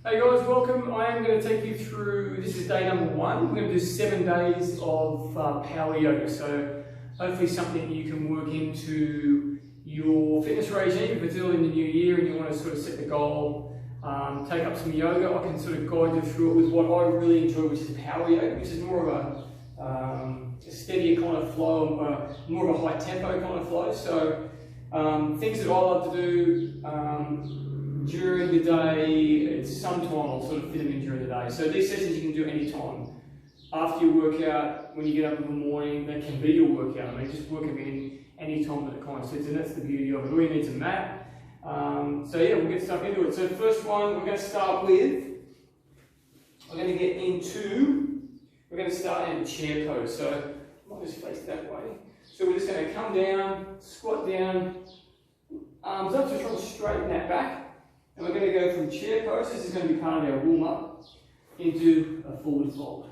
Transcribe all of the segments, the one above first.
Hey guys, welcome. I am going to take you through, this is day number 1. We're going to do 7 days of power yoga. So hopefully something you can work into your fitness regime. If it's early in the new year and you want to sort of set the goal, take up some yoga, I can sort of guide you through it with what I really enjoy, which is power yoga, which is more of a steadier kind of flow, more of a high tempo kind of flow. So things that I love to do during the day, sometime I'll sort of fit them in during the day. So these sessions you can do any time. After your workout, when you get up in the morning, that can be your workout. I mean, just work them in any time that it kind of suits, and that's the beauty of it. All you need is a mat. So yeah, we'll get stuck into it. So first one, we're going to start with, we're going to start in a chair pose. So I might just face that way. So we're just going to come down, squat down, arms up, so try to straighten that back. And we're going to go from chair pose, this is going to be part of our warm up, into a forward fold.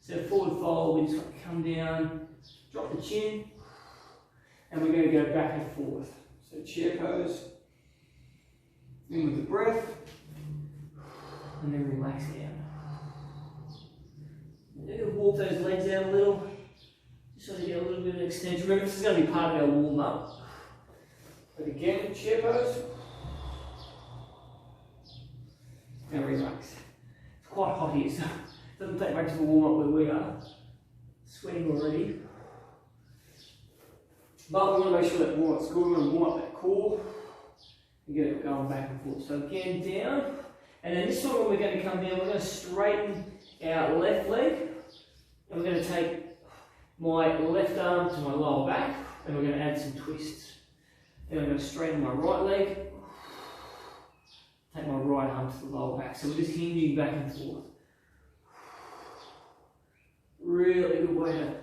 So forward fold, we just want to come down, drop the chin, and we're going to go back and forth. So chair pose, in with the breath, and then relax down. And then walk those legs out a little, just so you get a little bit of extension. Remember, this is going to be part of our warm up. But again, chair pose. And relax. It's quite hot here, so it doesn't take much of a warm up where we are. Sweating already. But we want to make sure that warm up's good. We want to warm up that core and get it going back and forth. So again, down. And then this time when we're going to come down, we're going to straighten our left leg. And we're going to take my left arm to my lower back. And we're going to add some twists. Then I'm going to straighten my right leg. Take my right arm to the lower back. So we're just hinging back and forth. Really good way to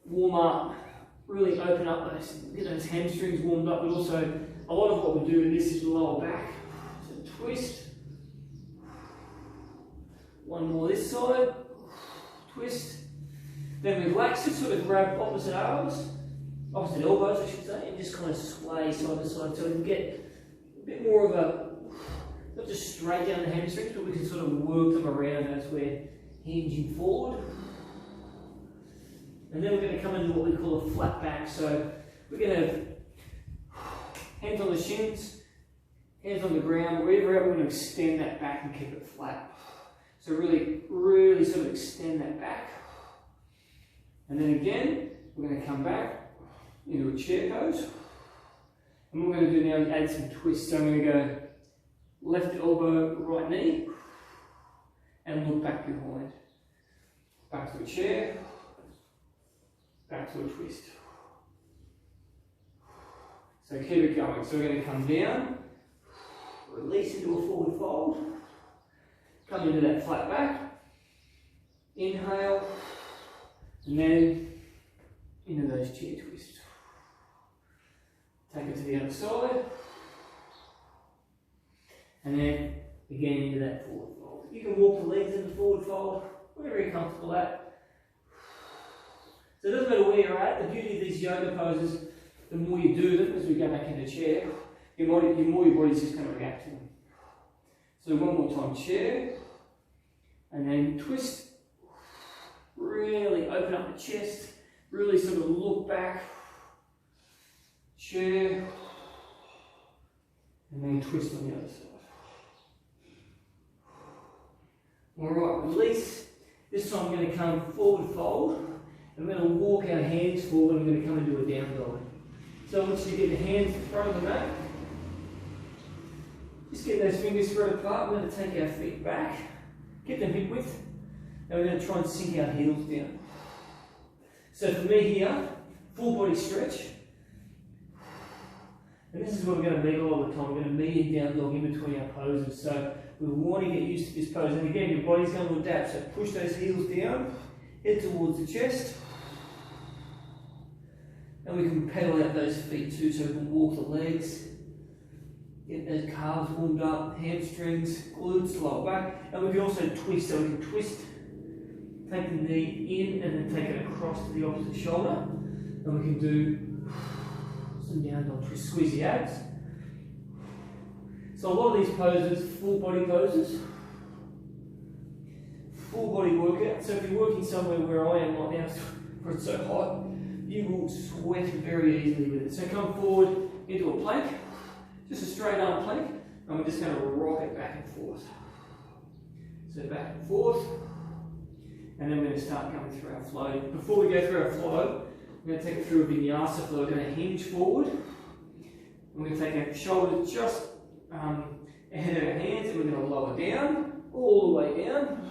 warm up, really open up those, get those hamstrings warmed up, but also a lot of what we do in this is the lower back. So twist. One more this side. Twist. Then relax, just sort of grab opposite arms, opposite elbows I should say, and just kind of sway side to side so we can get a bit more of a, not just straight down the hamstrings, but we can sort of work them around as we're hinging forward. And then we're going to come into what we call a flat back. So we're going to have hands on the shins, hands on the ground, wherever we're going to extend that back and keep it flat. So really, really sort of extend that back. And then again, we're going to come back into a chair pose. And what we're going to do now is add some twists. So I'm going to go left elbow, right knee, and look back behind. Back to a chair, back to a twist. So keep it going. So we're going to come down, release into a forward fold, come into that flat back, inhale, and then into those chair twists. Take it to the other side. And then again into that forward fold. You can walk the legs in the forward fold, wherever you're comfortable at. So it doesn't matter where you're at, the beauty of these yoga poses, the more you do them as we go back in the chair, the more your body's just going to react to them. So one more time, chair, and then twist. Really open up the chest, really sort of look back, chair, and then twist on the other side. Alright, release. This time I'm going to come forward fold. I'm going to walk our hands forward and I'm going to come into a down dog. So I want you to get the hands in front of the mat. Just get those fingers spread apart. We're going to take our feet back, get them hip width, and we're going to try and sink our heels down. So for me here, full body stretch. And this is what we're going to meet all the time. We're going to meet in down dog in between our poses. So we want to get used to this pose. And again, your body's going to adapt. So push those heels down, head towards the chest. And we can pedal out those feet too, so we can walk the legs. Get those calves warmed up, hamstrings, glutes, lower back. And we can also twist. So we can twist, take the knee in and then take it across to the opposite shoulder. And we can do some down dog twist. Squeeze the abs. So a lot of these poses, full body poses, full body workout. So if you're working somewhere where I am right now, where it's so hot, you will sweat very easily with it. So come forward into a plank, just a straight arm plank, and we're just going to rock it back and forth. So back and forth, and then we're going to start going through our flow. Before we go through our flow, we're going to take it through a vinyasa flow. We're going to hinge forward. We're going to take our shoulders just ahead of our hands, and we're going to lower down, all the way down.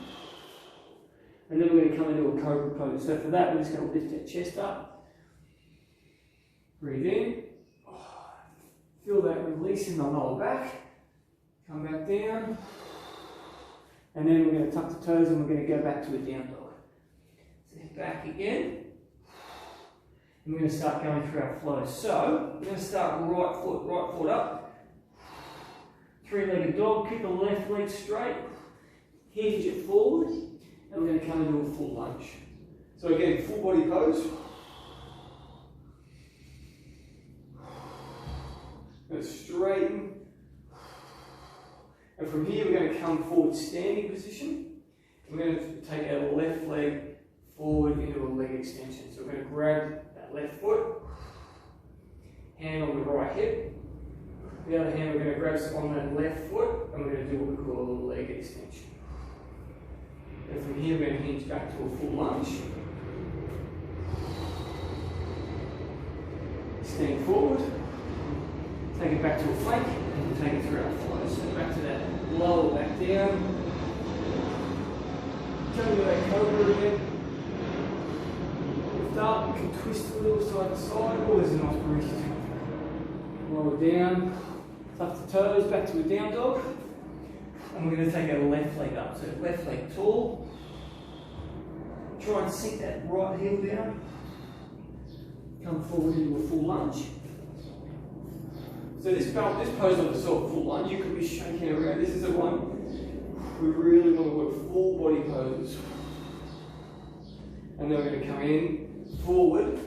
And then we're going to come into a cobra pose. So for that, we're just going to lift our chest up. Breathe in. Feel that release in the lower back. Come back down. And then we're going to tuck the toes and we're going to go back to a down dog. So back again. And we're going to start going through our flow. So we're going to start right foot up. Three-legged dog. Keep the left leg straight. Hinge it forward. And we're going to come into a full lunge. So again, full body pose. Going to straighten. And from here, we're going to come forward standing position. We're going to take our left leg forward into a leg extension. So we're going to grab that left foot, hand on the right hip. The other hand, we're going to grab on that left foot, and we're going to do what we call a leg extension. And from here, we're going to hinge back to a full lunge. Stand forward. Take it back to a plank, and we'll take it through our flow. So back to that lower back down. Come into that cobra again. Lift up, you can twist a little side to side. Oh, there's a nice breeze. Lower down, tuck the toes, back to a down dog. And we're going to take our left leg up. So left leg tall. Try and sink that right heel down. Come forward into a full lunge. So this pose on the sort of full lunge, you could be shaking around. This is the one we really want to work full body poses. And then we're going to come in forward.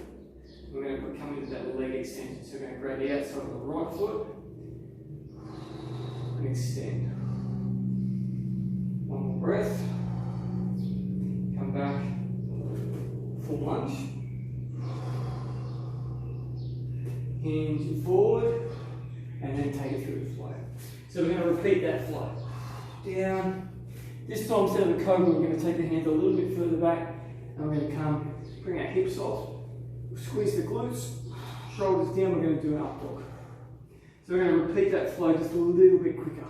We're going to come into that leg extension. So we're going to grab the outside of the right foot and extend. One more breath. Come back. Full lunge. Hinge forward. And then take it through the flow. So we're going to repeat that flow. Down. This time, instead of the cobra, we're going to take the hands a little bit further back, and we're going to come, bring our hips off, squeeze the glutes, shoulders down, we're going to do an up dog. So we're going to repeat that flow just a little bit quicker.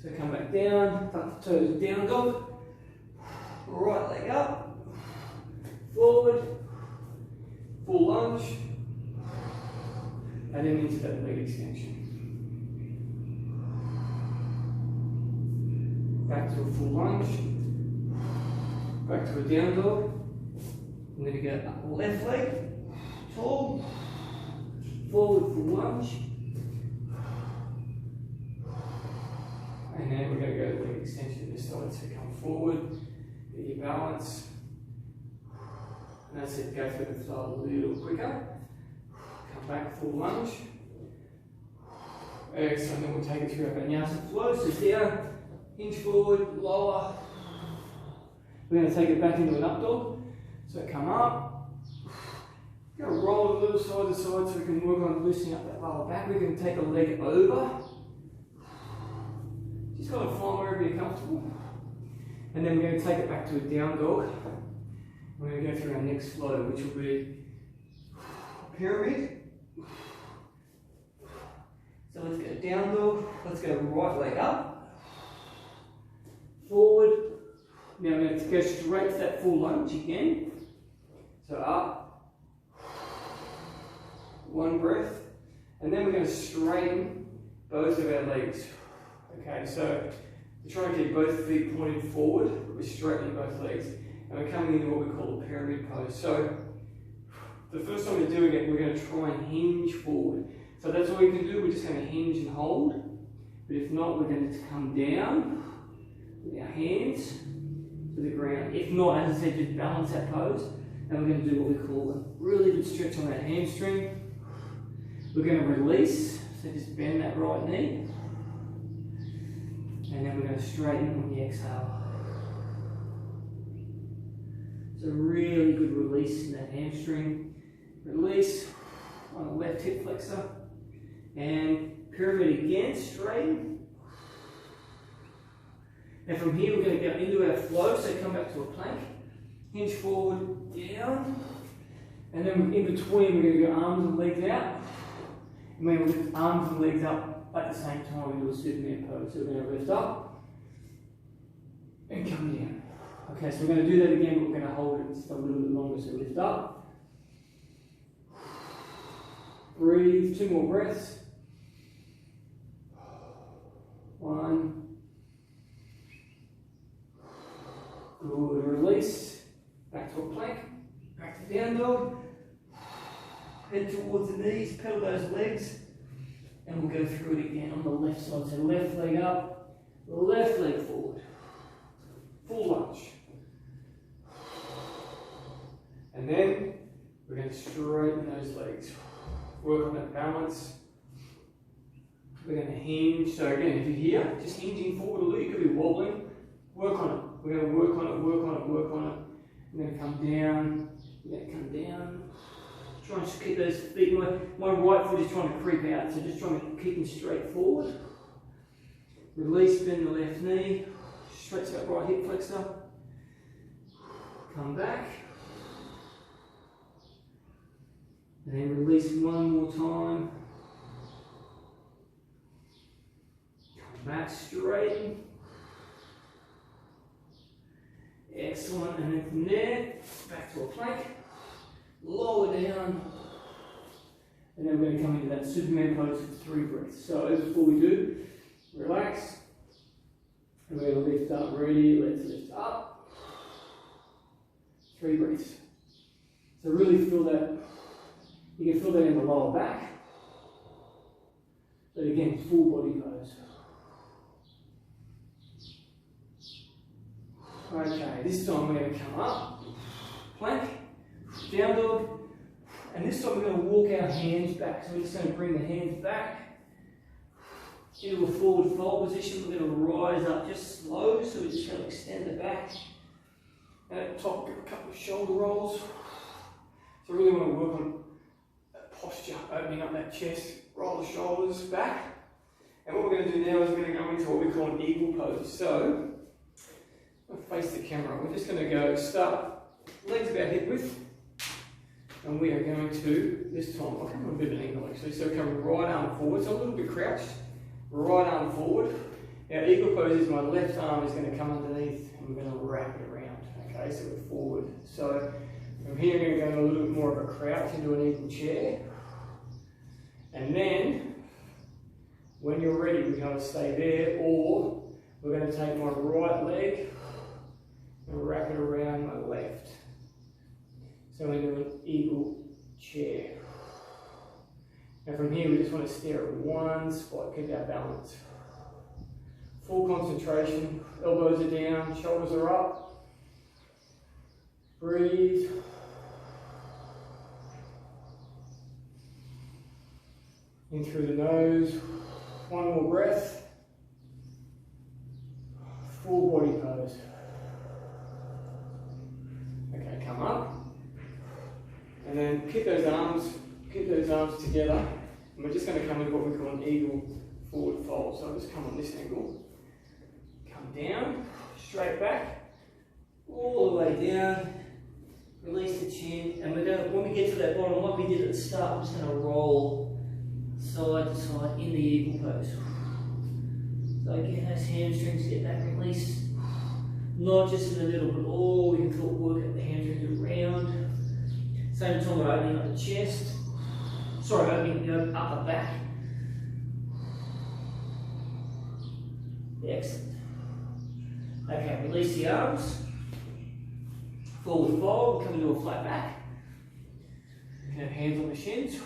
So come back down, tuck the toes, down dog, right leg up, forward, full lunge, and then into that leg extension. Back to a full lunge, back to a down dog. I'm going to go up left leg, tall, forward full lunge, and then we're going to go to leg extension this side. So come forward, get your balance, and that's it. Go through the flow a little quicker. Back full lunge. Excellent. Then we'll take it through our vinyasa flow. So down, hinge forward, lower. We're going to take it back into an up dog. So come up. We're going to roll a little side to side so we can work on loosening up that lower back. We're going to take a leg over. Just kind of find wherever you're comfortable. And then we're going to take it back to a down dog. We're going to go through our next flow, which will be pyramid. So let's go down dog, let's go right leg up, forward. Now we're going to go straight to that full lunge again. So up, one breath, and then we're going to straighten both of our legs. Okay, so we're trying to keep both feet pointed forward, but we're straightening both legs. And we're coming into what we call a pyramid pose. So the first time we're doing it, we're going to try and hinge forward. So that's all you can do. We're just going to hinge and hold. But if not, we're going to come down with our hands to the ground. If not, as I said, just balance that pose. And we're going to do what we call a really good stretch on that hamstring. We're going to release. So just bend that right knee. And then we're going to straighten on the exhale. So really good release in that hamstring. Release on the left hip flexor. And pyramid again, straighten. And from here we're going to go into our flow, so come back to a plank. Hinge forward, down. And then in between we're going to go arms and legs out. And we're going to lift arms and legs up at the same time into a Superman pose. So we're going to lift up and come down. Okay, so we're going to do that again, but we're going to hold it just a little bit longer. So lift up. Breathe, 2 more breaths. 1. Good, release. Back to a plank. Back to down dog. Head towards the knees, pedal those legs. And we'll go through it again on the left side. So left leg up, left leg forward. Full lunge. And then we're going to straighten those legs. Work on that balance. We're going to hinge. So again, if you're here, just hinging forward a little, you could be wobbling. Work on it. We're going to work on it, work on it, work on it. We're going to come down. We're going to come down. Try and just keep those feet. My right foot is trying to creep out, so just trying to keep them straight forward. Release, bend the left knee. Stretch that right hip flexor. Come back. And then release one more time. Come back, straighten. Excellent, and then from there, back to a plank. Lower down. And then we're going to come into that Superman pose for 3 breaths. So before we do, relax. And we're going to lift up, ready, let's lift up. 3 breaths. So really feel that, you can feel that in the lower back. But again, full body pose. Okay, this time we're going to come up, plank, down dog, and this time we're going to walk our hands back. So we're just going to bring the hands back into a forward fold position. We're going to rise up just slow, so we're just going to extend the back. And at the top, give a couple of shoulder rolls. So really want to work on that posture, opening up that chest, roll the shoulders back. And what we're going to do now is we're going to go into what we call an eagle pose. So, face the camera. We're just going to go start, legs about hip width, and we are going to, this time, I'll come a bit of an angle actually, so come right arm forward, so a little bit crouched, right arm forward. Now eagle pose is my left arm is going to come underneath, and we're going to wrap it around, okay, so we're forward. So from here we're going to go a little bit more of a crouch into an eagle chair, and then when you're ready we're going to stay there, or we're going to take my right leg and wrap it around my left. So into an eagle chair. Now from here we just want to stare at one spot, keep our balance. Full concentration, elbows are down, shoulders are up. Breathe. In through the nose. One more breath. Full body pose. Okay, come up. And then keep those arms together. And we're just going to come into what we call an eagle forward fold. So I'll just come on this angle. Come down, straight back, all the way down. Release the chin. And we're going to, when we get to that bottom, like we did at the start, we're just going to roll side to side in the eagle pose. So again, those hamstrings get that release. Not just in the middle, but all we can work at the hamstrings around. Same time we're opening up the chest. Sorry, opening up the back. Excellent. Okay, release the arms. Forward fold, come into a flat back. You can have hands on the shins.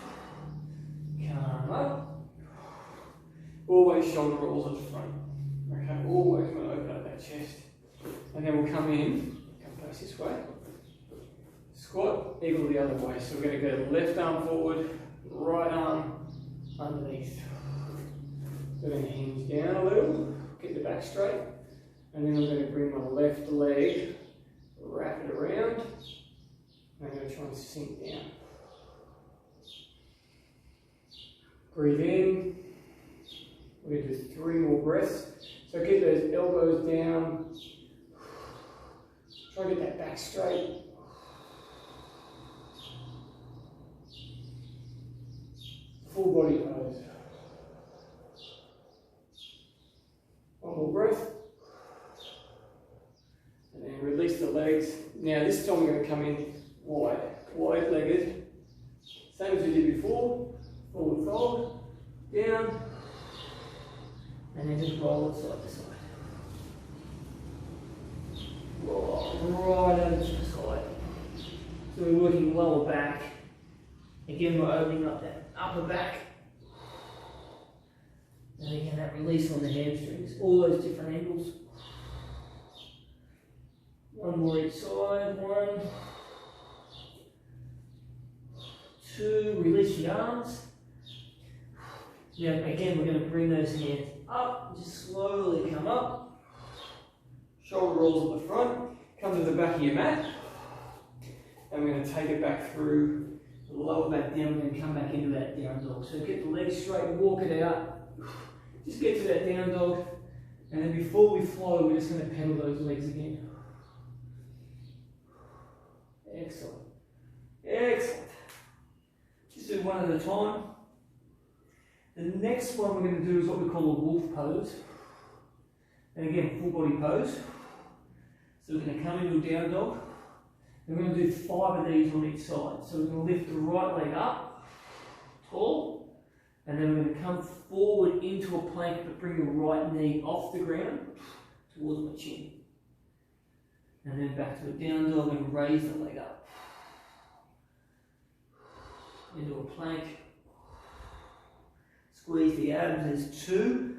Come up. Always shoulder rolls at the front. Okay, always want to open up that chest. And then we'll come in, come face this way. Squat, eagle the other way. So we're going to go left arm forward, right arm underneath. We're going to hinge down a little, Get the back straight. And then I'm going to bring my left leg, wrap it around. And I'm going to try and sink down. Breathe in. We're going to do 3 more breaths. So get those elbows down. Try to get that back straight. Full body pose. One more breath. And then release the legs. Now this time we're going to come in wide-legged. Same as we did before. Forward fold, down, and then just roll it side to side. Roll right over to the side. So we're working lower back. Again, we're opening up that upper back. And again, that release on the hamstrings. All those different angles. One more each side. 1, 2. Release the arms. Now, again, we're going to bring those hands up. Just slowly come up. Shoulder rolls at the front. Come to the back of your mat. And we're going to take it back through the lower back down and then come back into that down dog. So get the legs straight, walk it out. Just get to that down dog. And then before we flow, we're just going to pedal those legs again. Excellent. Excellent. Just do one at a time. The next one we're going to do is what we call a wolf pose. And again, full body pose. So we're going to come into a down dog. And we're going to do 5 of these on each side. So we're going to lift the right leg up, tall. And then we're going to come forward into a plank, but bring the right knee off the ground towards my chin. And then back to a down dog and raise the leg up. Into a plank. Squeeze the abs, there's 2.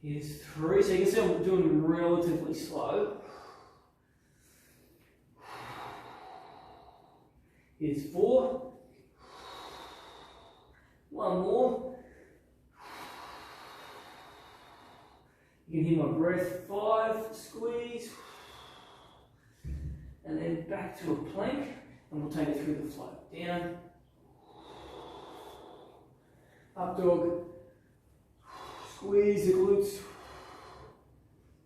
Here's 3. So you can see I'm doing relatively slow. Here's 4. 1 more. You can hear my breath. 5, squeeze. And then back to a plank, and we'll take it through the flow. Down. Up dog, squeeze the glutes,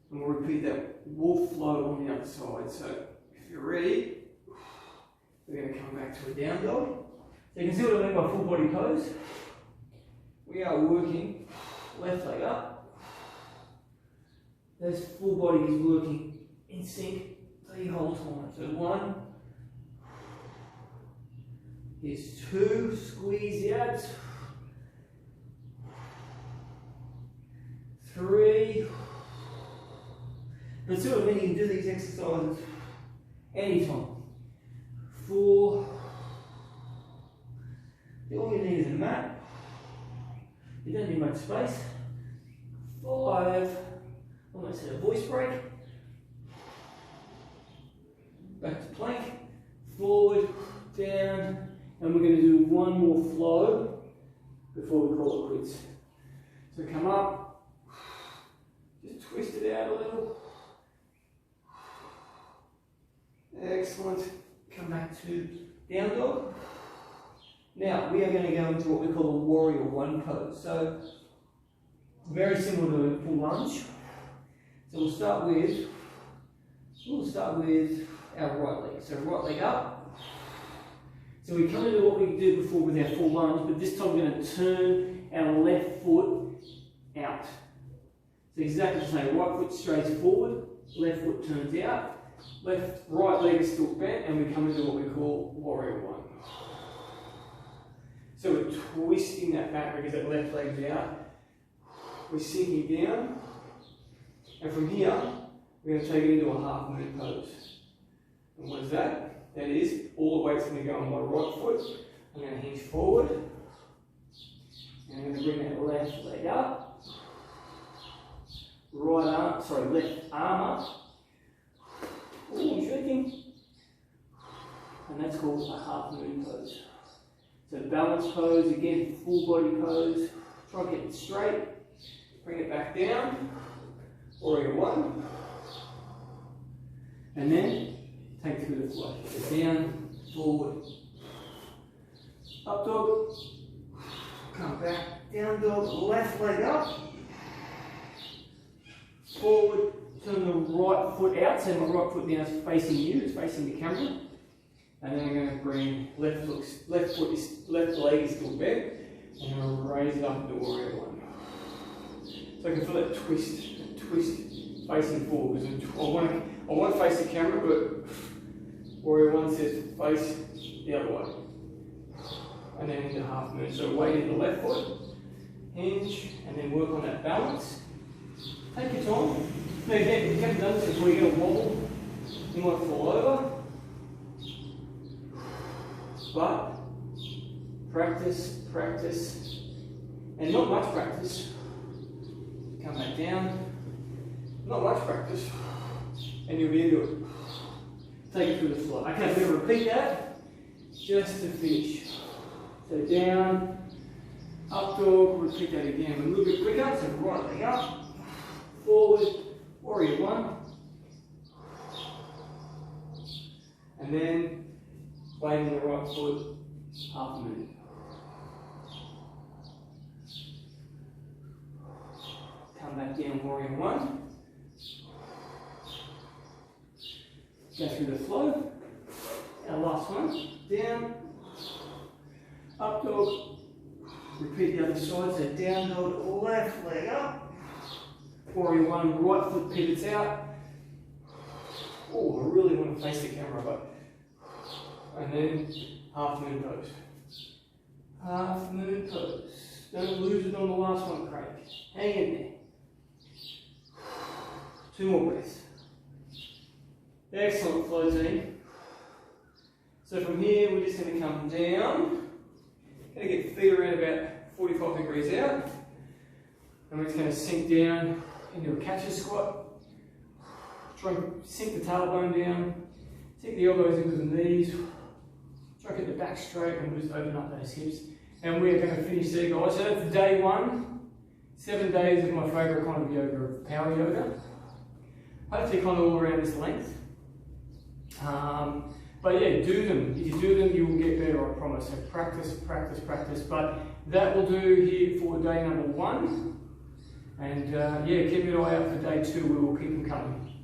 and we'll repeat that wolf flow on the other side. So if you're ready, we're going to come back to a down dog. So you can see what I mean by full body pose. We are working left leg up. Those full body is working in sync the whole time. So 1, here's 2, squeeze the abs. 3. But see what I mean, you can do these exercises anytime. 4. All you need is a mat. You don't need much space. 5. Almost hit a voice break. Back to plank. Forward, down. And we're going to do 1 more flow before we call it quits. So come up. Just twist it out a little. Excellent. Come back to down dog. Now we are going to go into what we call a warrior 1 pose. So very similar to a full lunge. So we'll start with our right leg. So right leg up. So we come into what we did before with our full lunge, but this time we're going to turn our left foot out. So exactly the same, right foot strays forward, left foot turns out, right leg is still bent, and we come into what we call warrior 1. So we're twisting that back because that left leg's out. We're sinking down, and from here, we're going to take it into a half moon pose. And what is that? That is, all the weight's going to go on my right foot. I'm going to hinge forward, and I'm going to bring that left leg up. Left arm up. Ooh, I'm shaking. And that's called a half moon pose. So balance pose, again, full body pose. Try to get it straight. Bring it back down. Warrior one. And then take through the flow. Down, forward. Up dog. Come back. Down dog. Left leg up. Forward. Turn the right foot out. So my right foot now is facing you. It's facing the camera. And then I'm going to bring left leg is still bent. And I'm going to raise it up into warrior one. So I can feel that twist facing forward. Because I want to face the camera, but warrior one says face the other way. And then into half moon. So weight in the left foot, hinge, and then work on that balance. Take your time. Now again, if you haven't done this before, you get a wobble, you might fall over. But practice, practice, and not much practice. Come back down. Not much practice, and you'll be into it. Take it through the flow. Okay, we're going to repeat that just to finish. So down, up dog, repeat that again. A little bit quicker, so right leg up, forward, warrior one. And then weight in the right foot, half a minute. Come back down, warrior one. Go through the flow. Our last one, down, up dog. Repeat the other side, so down dog, left leg up. Warrior one, right foot pivots out. Oh, I really want to face the camera, but. And then half moon pose. Half moon pose. Don't lose it on the last one, Craig. Hang in there. 2 more breaths. Excellent flow team. So from here, we're just going to come down. Going to get feet around about 45 degrees out. And we're just going to sink down into a catcher squat. Try and sink the tailbone down. Sink the elbows into the knees. Try and get the back straight and we'll just open up those hips. And we're going to finish there, guys. So that's day 1. 7 days of my favourite kind of yoga, power yoga. Hopefully kind of all around this length. But yeah, do them. If you do them, you will get better, I promise. So practice, practice, practice. But that will do here for day number 1. And yeah, keep an eye out for day 2. We will keep them coming.